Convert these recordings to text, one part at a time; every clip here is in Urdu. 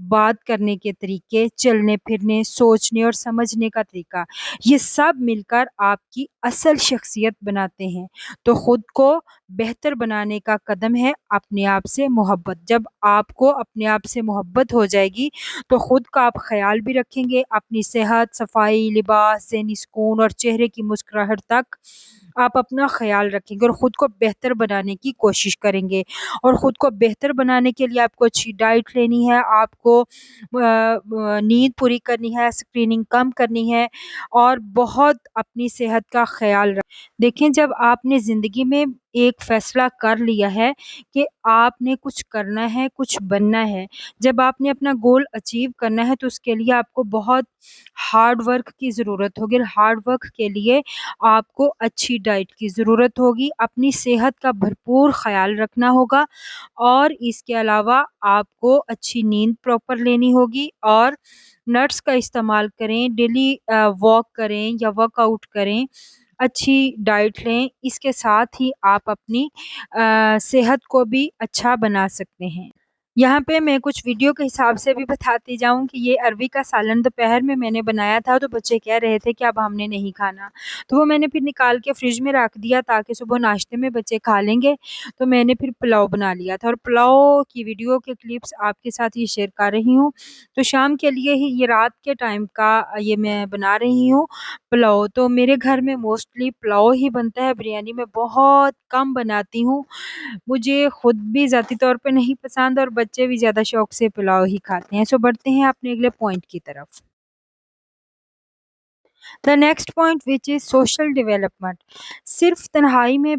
بات کرنے کے طریقے، چلنے پھرنے، سوچنے اور سمجھنے کا طریقہ، یہ سب مل کر آپ کی اصل شخصیت بناتے ہیں۔ تو خود کو بہتر بنانے کا قدم ہے اپنے آپ سے محبت۔ جب آپ کو اپنے آپ سے محبت ہو جائے گی تو خود کا آپ خیال بھی رکھیں گے، اپنی صحت، صفائی، لباس، ذہنی سکون اور چہرے کی مسکراہٹ تک آپ اپنا خیال رکھیں گے اور خود کو بہتر بنانے کی کوشش کریں گے۔ اور خود کو بہتر بنانے کے لیے آپ کو اچھی ڈائٹ لینی ہے، آپ کو نیند پوری کرنی ہے، اسکریننگ کم کرنی ہے اور بہت اپنی صحت کا خیال دیکھیں جب آپ نے زندگی میں ایک فیصلہ کر لیا ہے کہ آپ نے کچھ کرنا ہے، کچھ بننا ہے، جب آپ نے اپنا گول اچیو کرنا ہے تو اس کے لیے آپ کو بہت ہارڈ ورک کی ضرورت ہوگی، اور ہارڈ ورک کے لیے آپ کو اچھی ڈائٹ کی ضرورت ہوگی، اپنی صحت کا بھرپور خیال رکھنا ہوگا، اور اس کے علاوہ آپ کو اچھی نیند پراپر لینی ہوگی، اور نٹس کا استعمال کریں، ڈیلی واک کریں یا ورک آؤٹ کریں، اچھی ڈائٹ لیں، اس کے ساتھ ہی آپ اپنی صحت کو بھی اچھا بنا سکتے ہیں۔ یہاں پہ میں کچھ ویڈیو کے حساب سے بھی بتاتی جاؤں کہ یہ اروی کا سالن دوپہر میں نے بنایا تھا، تو بچے کہہ رہے تھے کہ اب ہم نے نہیں کھانا، تو وہ میں نے پھر نکال کے فریج میں رکھ دیا تاکہ صبح ناشتے میں بچے کھا لیں گے، تو میں نے پھر پلاؤ بنا لیا تھا، اور پلاؤ کی ویڈیو کے کلپس آپ کے ساتھ یہ شیئر کر رہی ہوں۔ تو شام کے لیے ہی یہ رات کے ٹائم کا یہ میں بنا رہی ہوں پلاؤ۔ تو میرے گھر میں موسٹلی پلاؤ ہی بنتا ہے، بریانی میں بہت کم بناتی ہوں، مجھے خود بھی ذاتی طور پہ نہیں پسند اور بچے بھی زیادہ شوق سے پلاؤ ہی کھاتے ہیں۔ سو بڑھتے ہیں اپنے اگلے پوائنٹ کی طرف۔ The next point which is social development. صرف تنہائی میں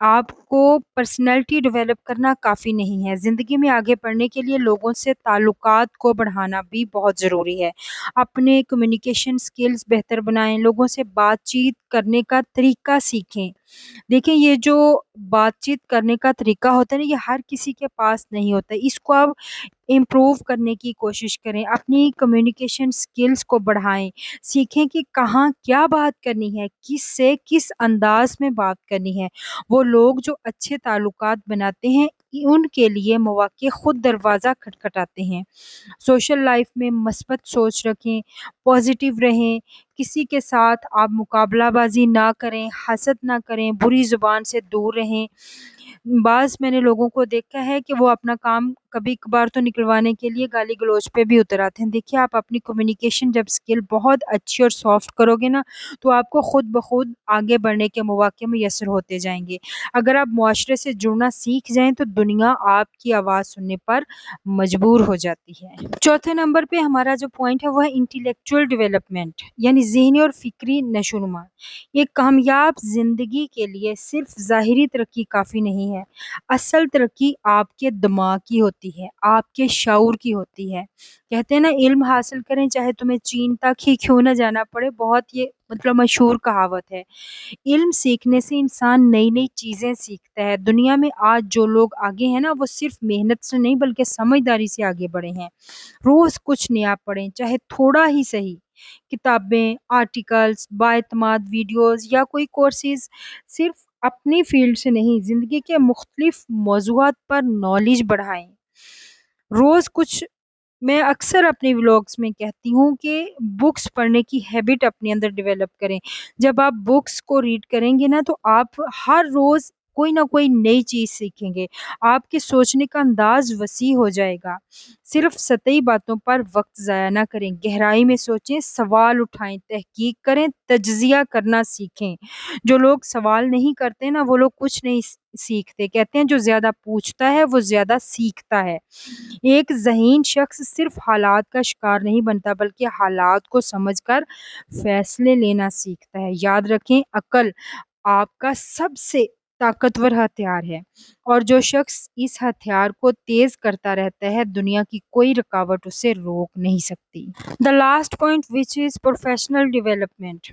آپ کو پرسنالٹی ڈیولپ کرنا کافی نہیں ہے، زندگی میں آگے بڑھنے کے لیے لوگوں سے تعلقات کو بڑھانا بھی بہت ضروری ہے۔ اپنے کمیونیکیشن سکلز بہتر بنائیں، لوگوں سے بات چیت کرنے کا طریقہ سیکھیں۔ دیکھیں یہ جو بات چیت کرنے کا طریقہ ہوتا ہے نا، یہ ہر کسی کے پاس نہیں ہوتا، اس کو آپ امپروو کرنے کی کوشش کریں، اپنی کمیونیکیشن سکلز کو بڑھائیں، سیکھیں کہ کہاں کیا بات کرنی ہے، کس سے کس انداز میں بات کرنی ہے۔ وہ لوگ جو اچھے تعلقات بناتے ہیں ان کے لیے مواقع خود دروازہ کھٹکھٹاتے ہیں۔ سوشل لائف میں مثبت سوچ رکھیں، پازیٹیو رہیں، کسی کے ساتھ آپ مقابلہ بازی نہ کریں، حسد نہ کریں، بری زبان سے دور رہیں۔ بعض میں نے لوگوں کو دیکھا ہے کہ وہ اپنا کام کبھی کبھار تو نکلوانے کے لیے گالی گلوچ پہ بھی اتر آتے ہیں۔ دیکھیے آپ اپنی کمیونیکیشن جب سکل بہت اچھی اور سافٹ کرو گے نا تو آپ کو خود بخود آگے بڑھنے کے مواقع میسر ہوتے جائیں گے۔ اگر آپ معاشرے سے جڑنا سیکھ جائیں تو دنیا آپ کی آواز سننے پر مجبور ہو جاتی ہے۔ چوتھے نمبر پہ ہمارا جو پوائنٹ ہے وہ ہے انٹیلیکچوئل ڈیولپمنٹ، یعنی ذہنی اور فکری نشوونما۔ ایک کامیاب زندگی کے لیے صرف ظاہری ترقی کافی نہیں ہے، اصل ترقی آپ کے دماغ کی ہوتی ہے، آپ کے شعور کی ہوتی ہے۔ کہتے ہیں نا علم حاصل کریں چاہے تمہیں چین تک ہی کیوں نہ جانا پڑے، بہت یہ مشہور کہاوت ہے۔ علم سیکھنے سے انسان نئی نئی چیزیں سیکھتا ہے۔ دنیا میں آج جو لوگ آگے ہیں نا وہ صرف محنت سے نہیں بلکہ سمجھداری سے آگے بڑھے ہیں۔ روز کچھ نیا پڑھیں چاہے تھوڑا ہی صحیح، کتابیں، آرٹیکلز، بااعتماد ویڈیوز یا کوئی کورسز، صرف اپنی فیلڈ سے نہیں زندگی کے مختلف موضوعات پر نالج بڑھائیں۔ روز کچھ، میں اکثر اپنی ولاگز میں کہتی ہوں کہ بکس پڑھنے کی ہیبٹ اپنے اندر ڈیولپ کریں۔ جب آپ بکس کو ریڈ کریں گے نا تو آپ ہر روز کوئی نہ کوئی نئی چیز سیکھیں گے، آپ کے سوچنے کا انداز وسیع ہو جائے گا۔ صرف سطحی باتوں پر وقت ضائع نہ کریں، گہرائی میں سوچیں، سوال اٹھائیں، تحقیق کریں، تجزیہ کرنا سیکھیں۔ جو لوگ سوال نہیں کرتے نا وہ لوگ کچھ نہیں سیکھتے، کہتے ہیں جو زیادہ پوچھتا ہے وہ زیادہ سیکھتا ہے۔ ایک ذہین شخص صرف حالات کا شکار نہیں بنتا بلکہ حالات کو سمجھ کر فیصلے لینا سیکھتا ہے۔ یاد رکھیں عقل آپ کا سب سے طاقتور ہتھیار ہے، اور جو شخص اس ہتھیار کو تیز کرتا رہتا ہے دنیا کی کوئی رکاوٹ اسے روک نہیں سکتی۔ The last point which is professional development.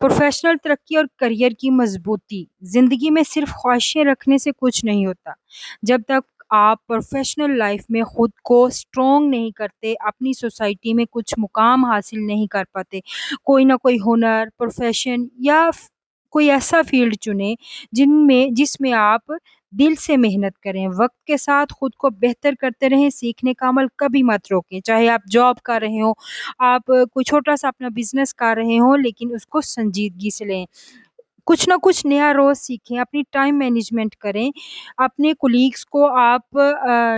Professional ترقی اور کریئر کی مضبوطی۔ زندگی میں صرف خواہشیں رکھنے سے کچھ نہیں ہوتا، جب تک آپ پروفیشنل لائف میں خود کو سٹرونگ نہیں کرتے، اپنی سوسائٹی میں کچھ مقام حاصل نہیں کر پاتے۔ کوئی نہ کوئی ہنر، پروفیشن یا کوئی ایسا فیلڈ چنیں جس میں آپ دل سے محنت کریں، وقت کے ساتھ خود کو بہتر کرتے رہیں، سیکھنے کا عمل کبھی مت روکیں، چاہے آپ جاب کر رہے ہوں، آپ کوئی چھوٹا سا اپنا بزنس کر رہے ہوں، لیکن اس کو سنجیدگی سے لیں، کچھ نہ کچھ نیا روز سیکھیں، اپنی ٹائم مینجمنٹ کریں، اپنے کولیگس کو آپ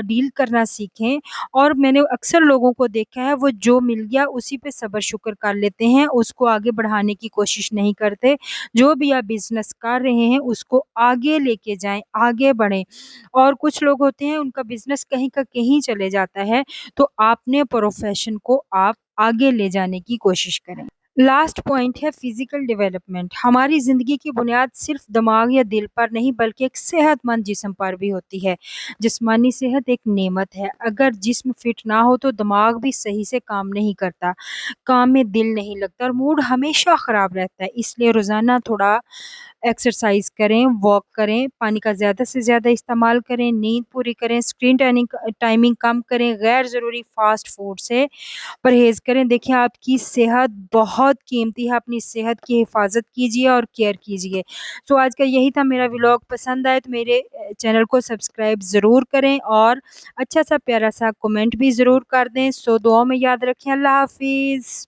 ڈیل کرنا سیکھیں، اور میں نے اکثر لوگوں کو دیکھا ہے وہ جو مل گیا اسی پہ صبر شکر کر لیتے ہیں، اس کو آگے بڑھانے کی کوشش نہیں کرتے۔ جو بھی آپ بزنس کر رہے ہیں اس کو آگے لے کے جائیں، آگے بڑھیں، اور کچھ لوگ ہوتے ہیں ان کا بزنس کہیں کا کہیں چلے جاتا ہے، تو آپ نے پروفیشن کو آپ آگے لے جانے کی کوشش کریں۔ لاسٹ پوائنٹ ہے فزیکل ڈیولپمنٹ۔ ہماری زندگی کی بنیاد صرف دماغ یا دل پر نہیں بلکہ ایک صحت مند جسم پر بھی ہوتی ہے۔ جسمانی صحت ایک نعمت ہے، اگر جسم فٹ نہ ہو تو دماغ بھی صحیح سے کام نہیں کرتا، کام میں دل نہیں لگتا اور موڈ ہمیشہ خراب رہتا ہے۔ اس لیے روزانہ تھوڑا ایکسرسائز کریں، واک کریں، پانی کا زیادہ سے زیادہ استعمال کریں، نیند پوری کریں، اسکرین ٹائمنگ کم کریں، غیر ضروری فاسٹ فوڈ سے پرہیز کریں۔ دیکھیں آپ کی صحت بہت قیمتی ہے، اپنی صحت کی حفاظت کیجیے اور کیئر کیجیے۔ تو آج کا یہی تھا، میرا ولاگ پسند آئے تو میرے چینل کو سبسکرائب ضرور کریں اور اچھا سا پیارا سا کمنٹ بھی ضرور کر دیں۔ دعاؤں میں یاد رکھیں۔ اللہ حافظ۔